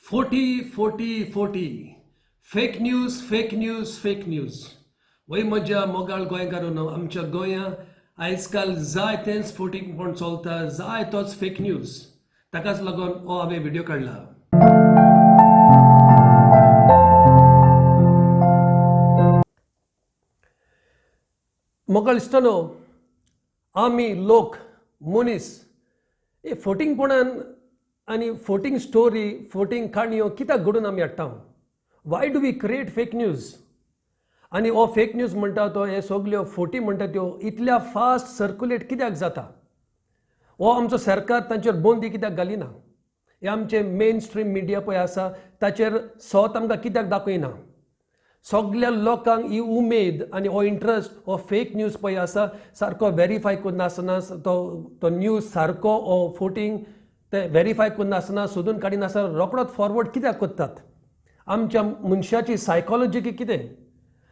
40 fake news fake news fake news वय म्हज्या मोगाळ गोंयकारांनो आमच्या गोंया आजकाल जाय तेंच फोटींग पण चलता जाय तोच फेक न्यूज ताकाच लागून हो हांवें व्हिडिओ काडला. मोगाळ इश्टानो आमी लोक मनीस हे फोटींगपणान आनी फोटींग स्टोरी फोटींग काणयो कित्याक घडून आमी हाडटा. Why do we create fake news आनी हो फेक न्यूज म्हणटा तो हे सगल्यो फोटी म्हणटा त्यो इतल्या फास्ट सर्क्युलेट कित्याक जाता. हो आमचो सरकार तांचेर बंदी कित्याक घालिना. हे आमचे मेन स्ट्रीम मिडिया पळय आसा ताचेर सोत आमकां कित्याक दाखयना. सगळ्या लोकांक ही उमेद आनी हो इंट्रस्ट हो फेक न्यूज पळय आसा सारको व्हेरीफाय करनासतना तो न्यूज सारको हो फोटींग ते व्हेरीफाय करनासतना सोदून काडिनासतना रोकडोच फॉरवर्ड कित्याक करतात. आमच्या मनशाची सायकोलॉजी कितें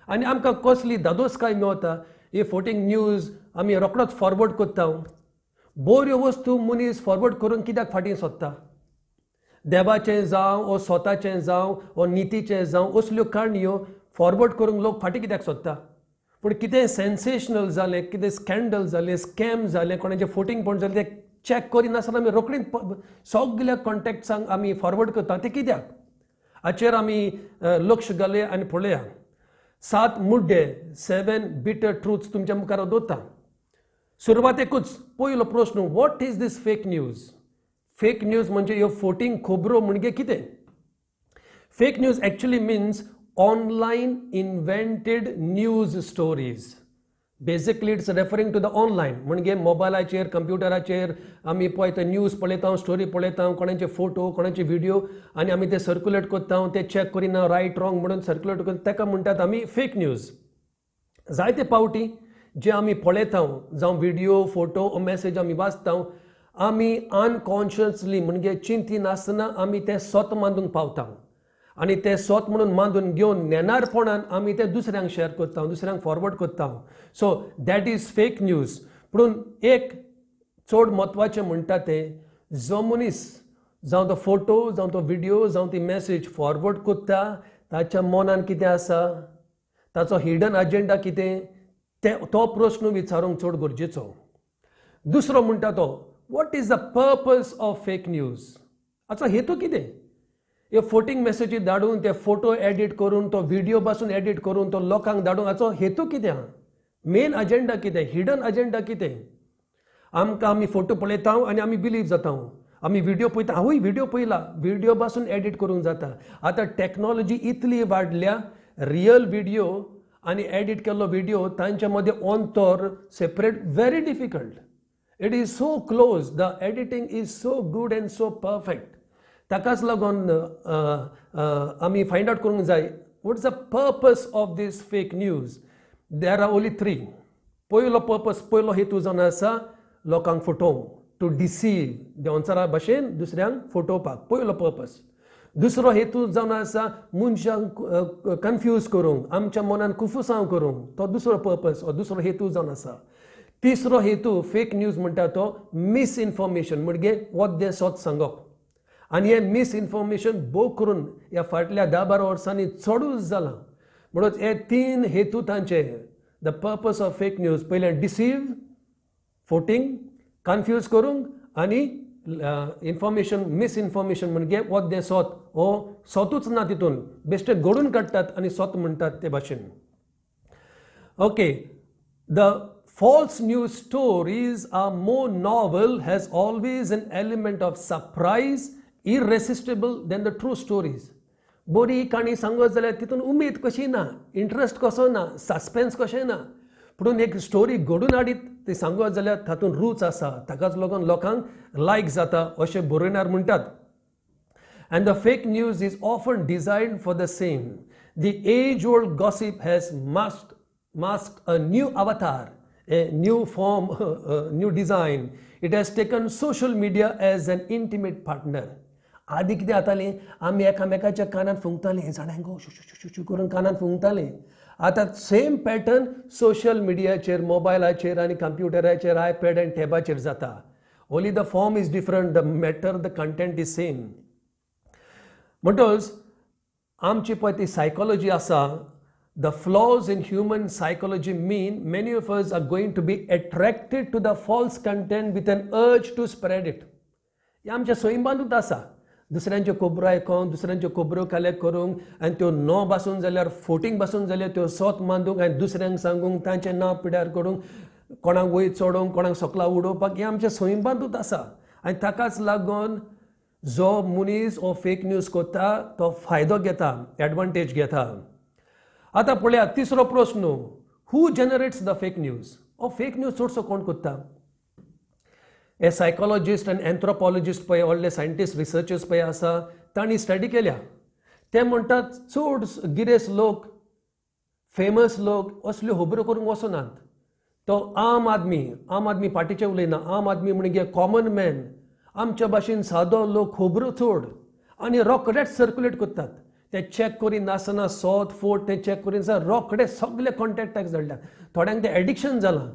आनी आमकां कसली दादोसकाय मेवता ही फोटींग न्यूज आमी रोकडोच फॉरवर्ड करता. बऱ्यो वस्तू मनीस फॉरवर्ड करून कित्याक फाटीं सोदता. देवाचें जावं वो स्वताचें जावं वो नितीचें जावं असल्यो काणयो फॉरवर्ड करूंक लोक फाटीं कित्याक सोदता. पूण कितें सेन्सेशनल जालें कितें स्कॅन्डल जालें स्कॅम जालें कोणाचें फोटींग पण जालें तें चॅक करिनासतना आमी रोखडीच सगळ्या कॉन्टॅक्ट्सांक आमी फॉरवर्ड करता. तें कित्याक हाचेर आमी लक्ष घालुया आनी पळोवया. 7 मुड्डे 7 बिटर ट्रुथ्स तुमच्या मुखार दवरता. सुरवातेकूच पयलो प्रश्न what is this fake news. Fake news म्हणजे ह्यो फोटींग खबरो म्हणजे कितें. Fake news actually means online invented news stories. Basically it's referring to the online म्हणजे मोबायलाचेर कंप्युटराचेर आमी पळय ते न्यूज पळयता स्टोरी पळयता कोणाचे फोटो कोणाचे व्हिडिओ आनी आमी ते सर्क्युलेट करता ते चॅक करिना रायट रॉंग म्हणून सर्क्युलेट करता ताका म्हणटात आमी फेक न्यूज. जायते पावटी जे आमी पळयता जावं व्हिडिओ फोटो मॅसेज आमी वाचता आमी अनकॉन्शियसली म्हणजे चिंती आमी ते स्वत मांडूंक पावता आनी ते स्वत म्हणून मांडून घेवन नेनारपणान आमी ते दुसऱ्यांक शेअर करता दुसऱ्यांक फॉरवर्ड करता. So that is fake news. पूण एक चड म्हत्वाचें म्हणटा तें जो मनीस जावं तो फोटो जावं तो व्हिडिओ जावं ती मॅसेज फॉरवर्ड करता ताच्या मनान कितें आसा ताचो हिडन अजेंडा कितें तो प्रश्न विचारूंक चड गरजेचो. दुसरो म्हणटा तो what is the purpose of fake news. हाचो हेतू कितें. हे फोटींग मेसेजी धाडून ते फोटो एडिट करून तो व्हिडिओ पासून एडिट करून तो लोकांक धाडून हाचो हेतू कितें आहा. मेन अजेंडा कितें हिडन अजेंडा कितें. आमकां आमी फोटो पळयता आनी आमी बिलीव जाता. आमी व्हिडिओ पळयता हांवूय व्हिडिओ पळयला व्हिडिओ पासून एडिट करूंक जाता. आतां टॅक्नॉलॉजी इतली वाडल्या रियल व्हिडिओ आनी एडिट केल्लो व्हिडिओ तांच्या मदें अंतर separate very difficult. It is so close the editing is so good and so perfect. ताकाच लागून आमी फायंड आउट करूंक जाय what is the purpose of this fake news. There are only 3. पयलो पर्पज पयलो हेतू जावन आसा लोकांक फटोवंक टू डिसीव देंवचारा भाशेन दुसऱ्यांक फटोवपाक पयलो पर्पज. दुसरो हेतू जावन आसा मनशांक कन्फ्यूज करूंक आमच्या मनान कुफुसांव करूंक तो दुसरो पर्पज हो दुसरो हेतू जावन आसा. तिसरो हेतू फेक न्यूज म्हणटा तो मिसइन्फॉर्मेशन म्हणजे वोद्दें सोत सांगप. आनी हे मिसइन्फॉर्मेशन भोव करून ह्या फाटल्या 10-12 वर्सांनी चडूच जालां. म्हणून हे 3 हेतू तांचे the purpose of fake news. पयलें डिसीव फोटींग कन्फ्यूज करूंक आनी इन्फॉर्मेशन मिसइन्फॉर्मेशन म्हणजे वोद्दें सोत हो सोतूच ना तितून बेश्टे घडून काडटात आनी सोत म्हणटात ते भाशेन. Okay the false news stories are more novel has always an element of surprise irresistible than the true stories. बरी काणी सांगत जाल्यार तितून उमेद कशी ना इंट्रस्ट कसो ना सस्पेन्स कशें ना. पूण एक स्टोरी घडून हाडीत ती सांगत जाल्यार तातूंत रूच आसा ताकाच लागून लोकांक लायक जाता अशें बरयणार म्हणटात. And the fake news is often designed for the same. The age-old gossip has masked a new avatar, a new form, new design. It has taken social media as an intimate partner. आदी कितें जातालें आमी एकामेकाच्या कानान फुंकतालीं जाणांक shoe करून कानान फुंकतालीं. आतां same pattern social मिडियाचेर मोबायलाचेर आनी कंप्युटराचेर आयपॅड आनी टॅबाचेर जाता. Only the form is different the matter the content is same. म्हणटच आमची पळय ती सायकोलॉजी आसा, the flaws in human psychology mean many of us are going to be attracted to the false content with an urge to spread it. हे आमच्या स्वयंबांधूत आसा. दुसऱ्यांच्यो खबरो आयकोंक, दुसऱ्यांच्यो खबरो कलेक्ट करूंक आनी त्यो नो बासून जाल्यार फोटींग बासून जाल्यार त्यो सोत मांदूंक आनी दुसऱ्यांक सांगूंक, तांचें नांव पिड्यार करूंक, कोणाक वयर चडोवंक, कोणाक सकला उडोवपाक, हें आमच्या स्वयंबांधूत आसा. आनी ताकाच लागून जो मनीस हो फेक न्यूज करता तो फायदो घेता, एडवांटेज घेता. आता पळया तिसरो प्रश्न, हू जनरेट्स द फेक न्यूज? हो फेक न्यूज चडसो कोण करता? हे सायकोलॉजिस्ट आनी एन्थ्रोपॉलॉजिस्ट पळय, व्हडले सायंटिस्ट, रिसर्चर्स पळय आसा, तांणी स्टडी केल्या. ते म्हणटात चड गिरेस लोक, फेमस लोक असल्यो खबरो करूंक वचनात. तो आम आदमी पार्टीचे उलयना, आम आदमी म्हणजे कॉमन मॅन, आमच्या भाशेन सादो लोक खबरो चड आनी रोखडेच सर्क्युलेट करतात. ते चॅक करी नासना सोत फोट ते चॅक करीन रोखडे सगळे कॉन्टॅक्टाक धाडल्यात. थोड्यांक ते एडिक्शन जालां.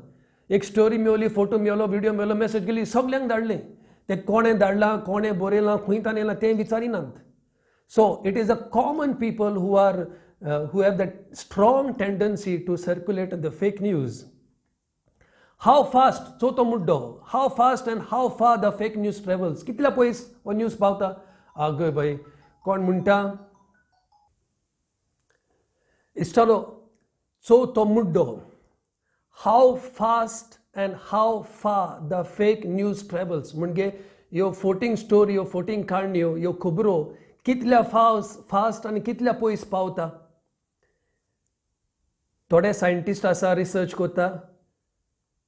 एक स्टोरी मेवली, फोटो मेवलो, व्हिडिओ मेवलो, मेसेज गेली, सगळ्यांक धाडले. ते कोणें धाडलां, कोणें बरयलां, खंयच्यान येयलां तें विचारिनात. So it is a common people who have that strong tendency to circulate the fake news. हाव फास्ट, चवथो मुड्डो, हाव fast and how far the fake news travels. कितल्या पयस हो न्यूज पावता? आगय बाय, कोण म्हणटा? इश्टालो, चवथो मुड्डो, हाव fast and how far the fake news travels. म्हणजे ह्यो फोटींग स्टोरी, ह्यो फोटींग काणयो, ह्यो खबरो कितल्या फास्ट आनी कितल्या पयस पावता. थोडे सायंटिस्ट आसा, रिसर्च करता,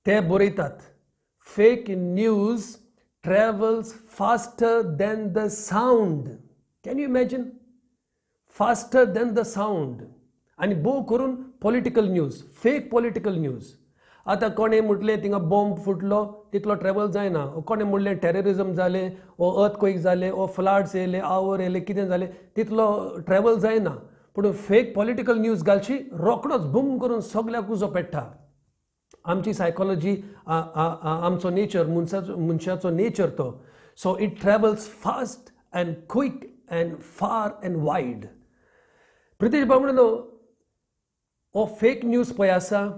ते बरयतात fake news travels faster than the sound. Can you imagine? Faster than the sound. आनी भोव करून political news, fake political news. आतां कोणें म्हटलें थिंगा बॉम्ब फुटलो, तितलो ट्रॅव्हल जायना. कोणें म्हणलें टेररिजम जालें, ओ अर्थक्वेक जालें, ओ फ्लड्स येयले, आवर येयले, कितें जालें, तितलो ट्रॅव्हल जायना. पूण फेक पॉलिटिकल न्यूज घालची, रोखडोच बूम करून सगळ्याक उजो पेट्टा. आमची सायकोलॉजी, आमचो नेचर, मनशाचो नेचर तो. So it travels fast and quick and फार अँड वायड. प्रितेश बाबडो, हो फेक न्यूज पळय आसा,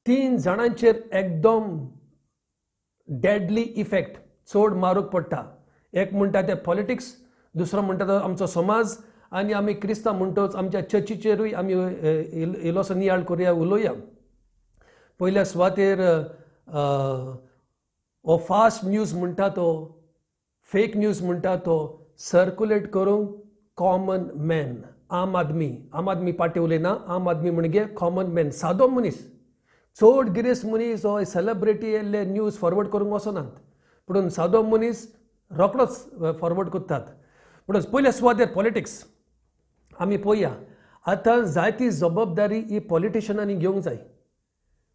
3 जाणांचेर एकदम डेडली इफेक्ट चड मारूक पडटा. एक म्हणटा ते पॉलिटिक्स, दुसरो म्हणटा तो आमचो समाज, आनी आमी क्रिस्तांव म्हणटोच आमच्या चर्चीचेरूय आमी इल्लोसो नियाळ करुया, उलोवया. पयल्या सुवातेर हो फास्ट न्यूज म्हणटा तो, फेक न्यूज म्हणटा तो, सर्क्युलेट करूंक कॉमन मॅन, आम आदमी पार्टी उलयना, आम आदमी म्हणजे कॉमन मॅन, सादो मनीस. चड गिरेस मनीस हो सेलिब्रिटी येयल्ले न्यूज फॉरवर्ड करूंक वचनात, पूण सादो मनीस रोखडोच फॉरवर्ड करतात. पूण पयल्या सुवातेर पॉलिटिक्स आमी पळोवया. आतां जायती जबाबदारी ही पॉलिटिशनांनी घेवंक जाय.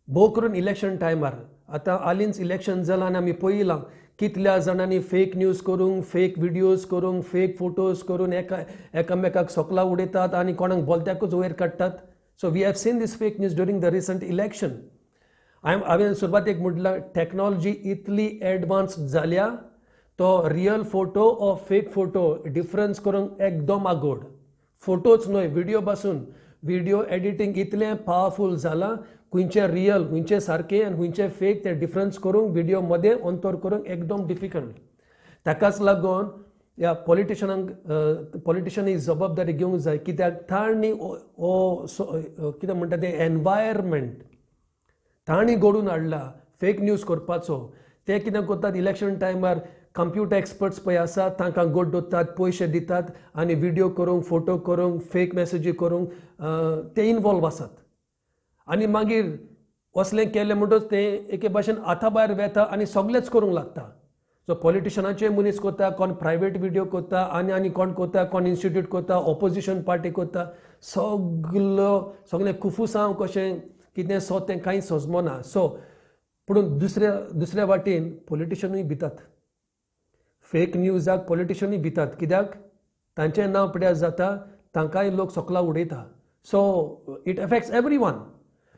भोव करून इलेक्शन टायमार, आतां हालींच इलेक्शन जालां आनी आमी पळयलां कितल्या जाणांनी फेक न्यूज करूंक, फेक व्हिडियोज करूंक, फेक फोटोज करून एकामेकाक सोकला उडयतात आनी कोणाक बोलत्याकूच वयर काडटात. So we have seen this fake news during the recent election. हांवें सुरवातेक म्हटलां टॅक्नॉलॉजी इतली एडवान्स जाल्या तो रियल फोटो ओ फेक फोटो डिफरन्स करूंक एकदम आगोड. फोटोच न्हय, व्हिडियो पासून, व्हिडियो एडिटींग इतलें पावरफूल जालां, खंयचे रियल, खंयचे सारके आनी खंयचे फेक ते डिफरन्स करूंक व्हिडियो मदें अंतर करूंक एकदम डिफिकल्ट. ताकाच लागून ह्या पॉलिटिशनांनी जबाबदारी घेवंक जाय, कित्याक तांणी कितें म्हणटा तें एनवायरमेंट तांणी घडोवन हाडला फेक न्यूज करपाचो. ते कितें करतात, इलेक्शन टायमार कंप्युटर एक्सपर्ट्स पळय आसात, तांकां गोट दोत्तात, पयशे दितात आनी व्हिडियो करूंक, फोटो करूंक, फेक मॅसेजी करूंक ते इनवॉल्व आसात. आनी मागीर असलें केलें म्हणटच तें एके भाशेन हाता भायर वेता आनी सगळेंच करूंक लागता. सो पॉलिटिशनाचे मनीस करता, कोण प्रायवेट व्हिडियो करता, आनी कोण करता, कोण इन्स्टिट्यूट करता, ऑपोजिशन पार्टी करता, सगळें कुफुसांव कशें कितें सो तें कांय सजमना. सो पूण दुसऱ्या वाटेन पॉलिटिशनूय भितात, फेक न्यूजाक पॉलिटिशनूय भितात, कित्याक तांचें नांव पिड्यार जाता, तांकांय लोक सोकला उडयता. So it effects every one.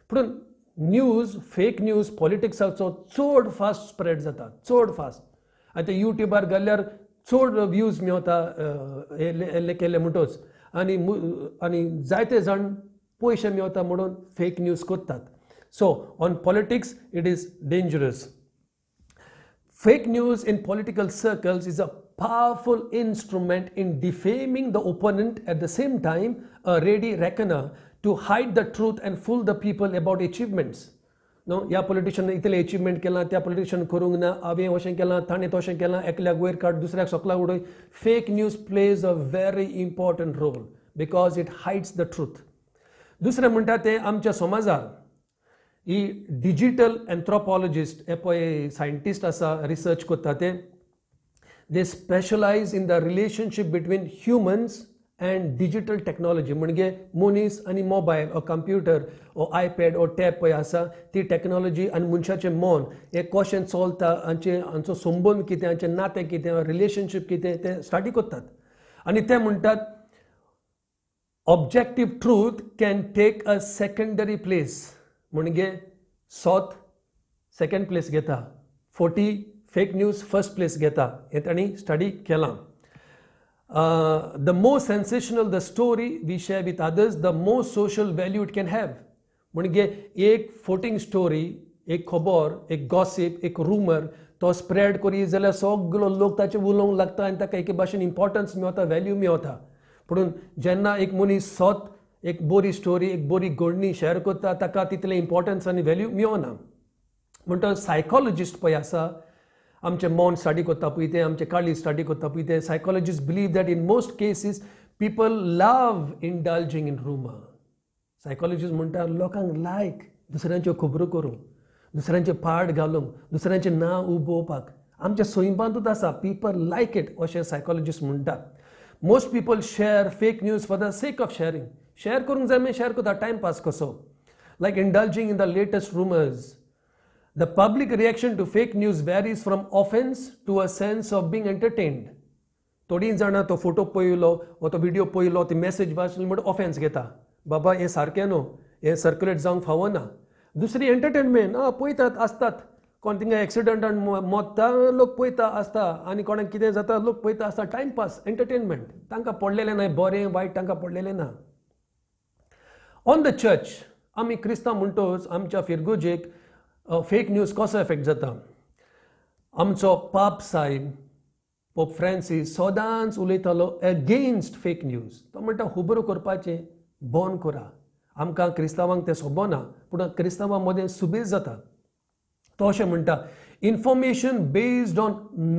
पूण न्यूज, फेक न्यूज पॉलिटिक्साचो चड फास्ट स्प्रेड जाता, चड फास्ट. आतां युट्यूबार घाल्यार चड व्ह्यूज मेवता केले म्हणटोच आनी जायते जाण पयशे मेवता म्हणून फेक न्यूज करतात. So on politics it is dangerous. Fake news in political circles is a powerful instrument in defaming the opponent, at the same time a ready reckoner to hide the truth and fool the people about achievements. No, ह्या politician इतले achievement केला, त्या politician करूंक ना, हांवें अशें केलां, ताणें तशें केलां, एकल्याक वयर काड, दुसऱ्याक सकला उडय. Fake news plays a very important role because it hides the truth. दुसरें म्हणटा तें आमच्या समाजात ही डिजिटल एंथ्रोपॉलॉजिस्ट हे पळय सायंटिस्ट आसा, रिसर्च करता ते specialised in the relationship between humans and digital technology. म्हणजे मनीस आनी मोबायल ओ कंप्युटर ओ आयपॅड ओ टॅब पळय आसा ती टेक्नॉलॉजी आनी मनशाचें मन हे कशें चलता, हांचो संबंद कितें, हांचें नातें कितें, रिलेशनशीप कितें तें स्टडी करतात. आनी ते म्हणटात objective truth can take a secondary place. म्हणजे सोत सेकंड प्लेस घेता, 40 फेक न्यूज फर्स्ट प्लेस घेता. हे तांणी स्टडी केलां. The more sensational the story we share with others the more social value it can have. म्हणजे एक फोटींग स्टोरी, एक खबर, एक गॉसिप, एक रुमर तो स्प्रेड करी जाल्यार सगळो लोक ताचेर उलोवंक लागता आनी ताका एके भाशेन इम्पॉर्टन्स मेवता, व्हॅल्यू मेवता. पूण जेन्ना एक मनीस सोत एक बरी स्टोरी, एक बरी घडणी शेअर करता ताका तितलें इम्पॉर्टन्स आनी व्हॅल्यू मेवना. म्हणटा सायकॉलॉजिस्ट पळय आसा, आमचें मन स्टडी करता पळय ते, आमचे काळी स्टडी करता पळय ते, psychologist believe that in most cases people love indulging in rumour. Psychologist म्हणटा लोकांक लायक दुसऱ्यांच्यो खबरो करूंक, दुसऱ्यांचे पाड घालूंक, दुसऱ्यांचें नांव उबोवपाक आमच्या सोयीबांदूत आसा. पीपल लायक इट अशें सायकॉलॉजिस्ट म्हणटात. Most people share fake news for the sake of sharing. Share करूंक जाय शेअर करता टायमपास कसो, like indulging in the latest rumours. The public reaction to fake news varies from offence to a sense of being entertained. थोडीं जाणां तो photo पळयलो वा तो व्हिडिओ पळयलो, ती मेसेज वाचली म्हणून ऑफेन्स घेता. बाबा हें सारकें न्हू, हें सर्क्युलेट जावंक फावना. दुसरी एंटरटेनमेंट पळयतात आसतात, कोण थिंगा एक्सिडंटान मोत्ता लोक पळयता आसता आनी कोणाक कितें जाता लोक पळयता आसता. Timepass, entertainment. तांकां पडलेलें ना, बरें वायट तांकां पडलेलें ना. ऑन द चर्च, आमी क्रिस्तांव म्हणटोच आमच्या फिरगोजेक फेक न्यूज कसो इफेक्ट जाता. आमचो पाप साहेब पोप फ्रांसीस सदांच उलयतालो अगेन्स्ट फेक न्यूज. तो म्हणटा खबरो करपाचें बंद करा. आमकां क्रिस्तांवांक तें सोबना, पूण क्रिस्तांवां मदें सुबेज जाता. तो अशें म्हणटा information based on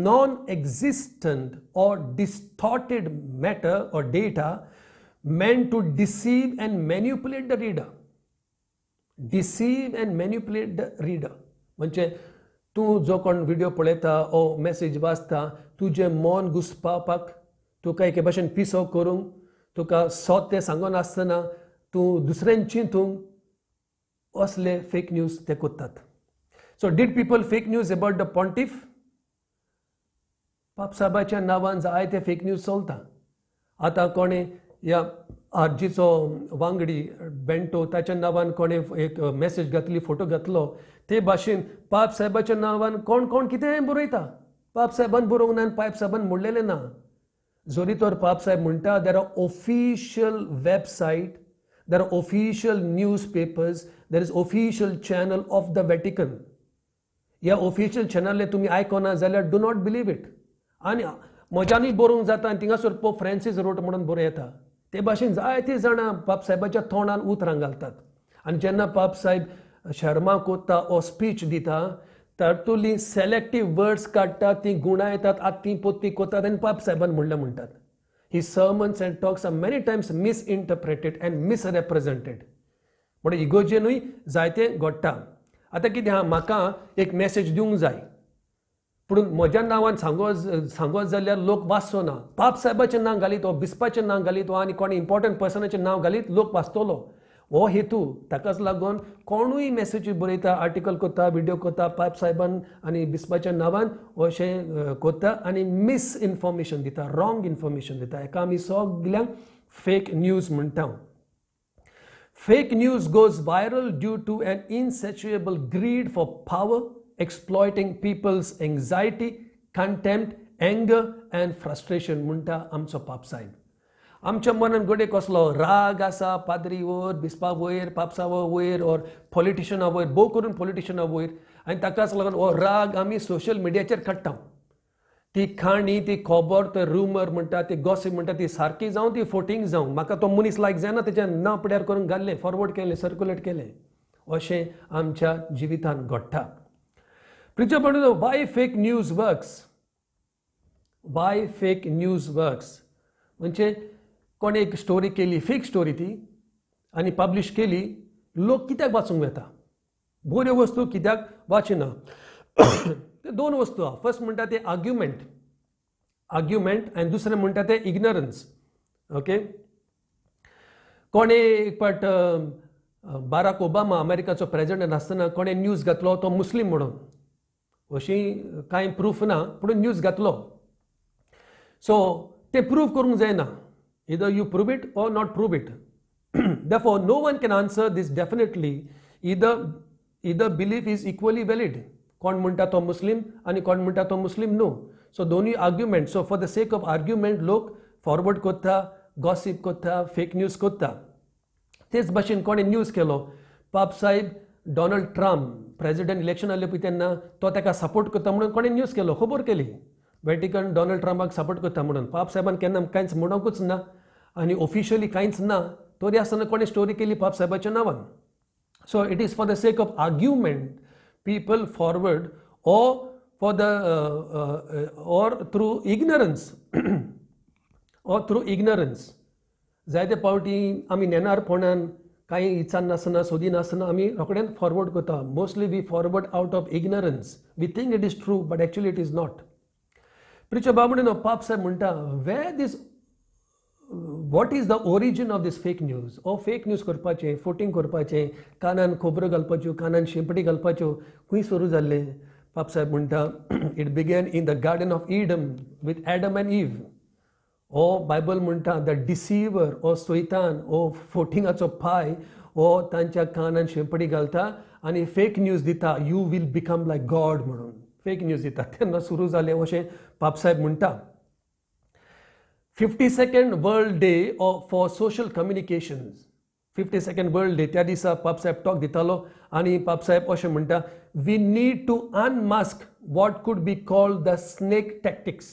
non-existent or distorted matter or data meant to deceive and manipulate the reader. Deceive and manipulate the reader. म्हणजे तूं जो कोण व्हिडिओ पळयता ओ मेसेज वाचता, तुजें मन घुसपावपाक, तुका एके भाशेन पिसो करूंक, तुका सोत तें सांगून आसतना तूं दुसऱ्यान चिंतूंक असले फेक न्यूज ते करतात. So did people fake news about the pontiff? पाप साहेबाच्या नांवान जायते फेक न्यूज चलता. आतां कोणें ह्या आरजीचो वांगडी बेंटो ताच्या नांवान कोणें एक मेसेज घातली, फोटो घातलो, ते भाशेन पाप साहेबाच्या नांवान कोण कोण कितेंय बरयता. पाप साहेबान बरोवंक ना आनी पाप साहेबान म्हणलेलें ना. जोरी तर पाप साहेब म्हणटा there are official website, there are official news papers, there is official channel of the Vatican. ह्या ऑफिशियल चॅनल तुम्ही आयकना जाल्यार डू नॉट बिलीव इट. आनी म्हज्यानूय बरोवंक जाता आनी थिंगासर पोप फ्रांसीस रोट म्हणून बरोव येता. ते भाशेन जायतीं जाणां पाप साहेबाच्या तोंडान उतरां घालतात. आनी जेन्ना पाप साहेब शर्मा कोत्ता ओ स्पीच दिता, तातुंतली सेलेक्टीव वर्ड्स काडटात, ती गुणां येतात, आत्ती पोत्ती कोतात आनी पाप साहेबान म्हणलें म्हणटात. ही sermons and talks are many times misinterpreted and misrepresented. म्हणून इगोजेनूय जायतें घडटा. आतां कितें आहा, म्हाका एक मेसेज दिवंक जाय, पूण म्हज्या नांवान सांगोत जाल्यार लोक वाचचो ना. पाप साहेबाचें नांव घालीत वा बिस्पाचें नांव घालीत वा आनी कोणी इम्पॉर्टंट पर्सनाचें नांव घालीत लोक वाचतलो. हो हेतू. ताकाच लागून कोणूय मेसेज बरयता, आर्टिकल करता, व्हिडिओ करता, पाप साहेबान आनी बिस्पाच्या नांवान अशें करता आनी मिसइन्फॉर्मेशन दिता, रॉंग इन्फॉर्मेशन दिता. हेका आमी सगल्यांक फेक न्यूज म्हणटा. Fake news goes viral due to an insatiable greed for power, exploiting people's anxiety, contempt anger end frustration म्हणटा आमचो पापसाहेब. आमच्या मनान गोडे कसलो राग आसा पाद्री वयर बिस्पा वयर पापसा वयर और पॉलिटिशना वयर भोव करून पॉलिटिशना वयर आनी ताकाच लागून हो राग आमी सोशल मिडियाचेर काडटा. ती खाणी ती खबर ते रुमर म्हणटा ती गॉसिप म्हणटा ती सारकी जावं ती फोटींग जावं म्हाका तो मनीस लायक जायना तेच्या नांव पिड्यार करून घाल्लें फॉरवर्ड केलें सर्क्युलेट केलें अशें आमच्या जिवितांत घडटा. प्रिचर म्हणटा Y fake news works. Y fake news works म्हणजे कोणी एक स्टोरी केली फेक स्टोरी ती आनी पब्लिश केली लोक कित्याक वाचूंक येता बऱ्यो वस्तू कित्याक वाचिना. ते दोन वस्तू आहा. फर्स्ट म्हणटा ते आर्ग्युमेंट आनी दुसरें म्हणटा ते इग्नरन्स. ओके कोणे एक पाट बाराक ओबामा अमेरिकाचो प्रेसिडेंट आसतना कोणे न्यूज घातलो तो मुस्लीम म्हणून अशी कांय प्रूफ ना पूण न्यूज घातलो. सो ते प्रूव करूंक जायना. Either you prove it or not prove it. Therefore, no one can answer this definitely. Either belief is equally valid. कोण म्हणटा तो मुस्लिम आनी कोण म्हणटा तो मुस्लिम न्हू. सो दोनूय argument. So for the sake of argument लोक फॉरवर्ड करता गॉसिप करता फेक न्यूज करता. तेच भाशेन कोणे न्यूज केलो पाप साहेब डोनाल्ड ट्रम्प प्रेसिडेंट इलेक्शन आसलें पळय तेन्ना तो ताका सपोर्ट करता म्हणून कोणे न्यूज केलो खबर केली वेटिकन डोनाल्ड ट्रम्पाक सपोर्ट करता म्हणून. पाप साहेबान केन्ना कांयच म्हणोंकूच ना आनी ऑफिशियली कांयच ना तरी आसतना कोणे स्टोरी केली पाप साहेबाच्या नांवान. So it is for the sake of argument people forward for the or through ignorance जायते पावटी आमी नेनारपणान कांय विचारनासतना सोदिनासतना आमी रोखडेंच फॉरवर्ड करता. Mostly we forward out of ignorance. We think it is true but actually it is not. Preacher बाबडे Pope साहेब म्हणटा where this what is the origin of this fake news. ओ फेक न्यूज करपाचें फोटींग करपाचें कानान खोबऱ्यो घालपाच्यो कानान शेंपडी घालपाच्यो खंय सुरू जाल्लें. पाप साहेब म्हणटा it began in the garden of Eden with Adam and Eve. ओ बायबल म्हणटा द डिसिवर ओ सोयतान ओ फोटिंगाचो पाय ओ तांच्या कानान शेंपडी घालता आनी फेक न्यूज दिता you will become like God म्हणून फेक न्यूज दिता. तेन्ना सुरू जालें अशें पाप साहेब म्हणटा. 52nd world day for social communications. 52nd world day त्या दिसा पाप साहेब टॉक दितालो आनी पाप साहेब अशें म्हणटा we need to unmask what could be called the snake tactics.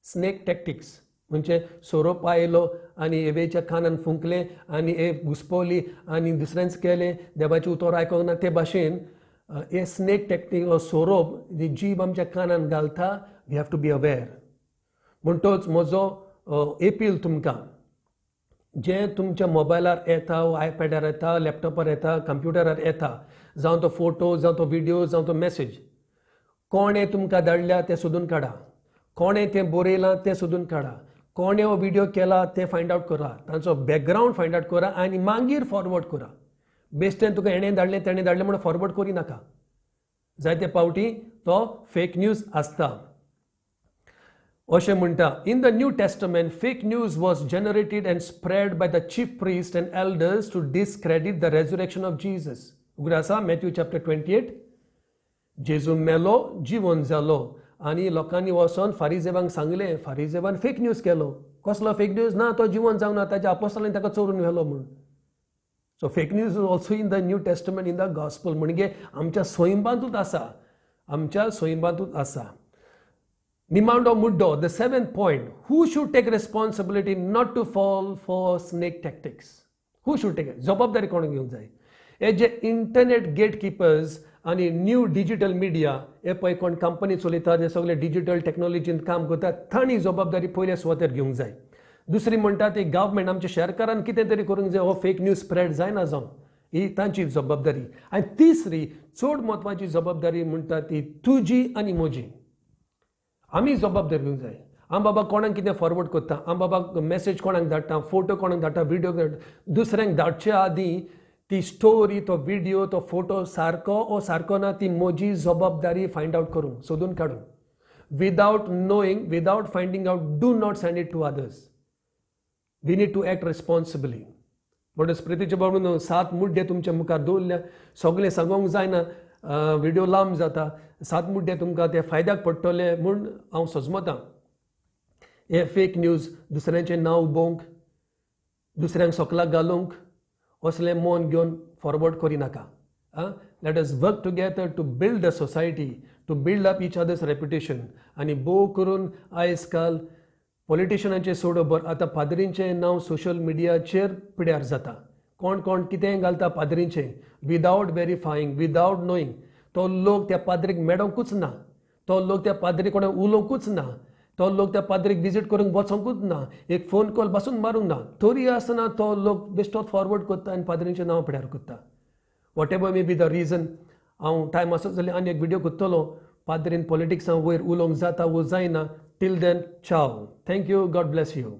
Snake tactics म्हणजे सोरोप आयलो आनी एवेच्या कानान फुंकले आनी एव घुसपवली आनी दुसऱ्यांच केलें देवाची उतर आयकोंक ना ते भाशेन ए स्नेक टॅक्टीक सोरोप जी जीब आमच्या कानान घालता we have to be aware. म्हणटोच म्हजो एपील तुमकां जें तुमच्या मोबायलार येता वा आयपॅडार येता लॅपटॉपार येता कंप्युटरार येता जावं तो फोटो जावं तो व्हिडिओ जावं तो मॅसेज कोणें तुमकां धाडल्या तें सोदून काडा. कोणें तें बरयलां तें सोदून काडा. कोणें हो व्हिडिओ केला तें फायंड आवट करा. तांचो बॅकग्रावंड फायंड आवट करा आनी मागीर फॉरवर्ड करा. बेश्टें तुका हेणें धाडलें तेणें धाडलें म्हणून फॉरवर्ड करी नाका. जायते पावटी तो फेक न्यूज आसता. अशें म्हणटा in the New Testament fake news was generated and spread by the chief priest and elders to discredit the resurrection of Jesus. उगड आसा मॅथ्यू चॅप्टर 28. जेजू मेलो जिवंत जालो आनी लोकांनी वचोन फारिजेवांक सांगलें. फारिजेवान फेक न्यूज केलो. कसलो फेक न्यूज ना तो जिवंत जावं ना ताच्या आपोस्टलांनी ताका चोरून व्हेलो म्हूण. So fake news is also in the New Testament in the gospel. म्हणजे आमच्या स्वयंपांतूच आसा. आमच्या स्वयंपांतूच आसा. निमांडो मुड्डो the 7th point who should take responsibility not to fall for snake tactics. Who should take जबाबदारी कोण घेवंक जाय. हे जे इंटरनेट गेटकीपर्स आनी न्यू डिजिटल मिडिया हे पळय कोण कंपनी चलयता जे सगळे डिजिटल टॅक्नॉलॉजीन काम करतात तांणी जबाबदारी पयल्या सुवातेर घेवंक जाय. दुसरी म्हणटा ती गव्हर्मेंट आमच्या शेरकारान कितें तरी करूंक जाय हो फेक न्यूज स्प्रेड जायना जावं ही तांची जबाबदारी. आनी तिसरी चड म्हत्वाची जबाबदारी म्हणटा ती तुजी आनी म्हजी. आमी जबाबदारी घेवंक जाय. आम बाबा कोणाक कितें फॉरवर्ड करता आम बाबा मेसेज कोणाक धाडटा फोटो कोणाक धाडटा व्हिडिओ दुसऱ्यांक धाडच्या आदीं ती स्टोरी तो व्हिडिओ तो फोटो सारको ओ सारको ना ती म्हजी जबाबदारी फायंड आवट करूंक सोदून काडून without knowing without finding out do not send it to others. We need to act responsibly. But स्प्रितीचे बाबून 7 मुड्डे तुमच्या मुखार दवरल्या सगळें सांगोंक जायना व्हिडिओ लांब जाता सात मुड्डे तुमकां ते फायद्याक पडटले म्हूण हांव सजमतां. हे फेक न्यूज, दुसऱ्यांचें नांव उबोवंक, दुसऱ्यांक सोकलाक घालूंक असलें मोन घेवन फॉरवर्ड करिनाका. Let us work together to build the society, to build up each others reputation. आनी भोव करून आयज काल पॉलिटिशियनांचें सोडोबर आतां पाद्रींचें नांव सोशल मिडियाचेर पिड्यार जाता. कोण कोण कितेंय घालता पाद्रींचें विदावट व्हेरीफायींग, विदावट नोईंग. तो लोक त्या पाद्रीक मेळोंकूच ना, तो लोक त्या पाद्री कोणा उलोवंकूच ना, तो लोक त्या पाद्रीक विजीट करूंक वचोंकूच ना, एक फोन कॉल पासून मारूंक ना. तरी आसतना तो लोक बेश्टो फॉरवर्ड करता आनी पाद्रींचें नांव पिड्यार करता. What ever may be the region. हांव टायम आसत जाल्यार आनी एक व्हिडिओ करतलो पाद्रीन पॉलिटिक्सां वयर उलोवंक जाता वो जायना. टील देन चाव. Thank you. God bless you.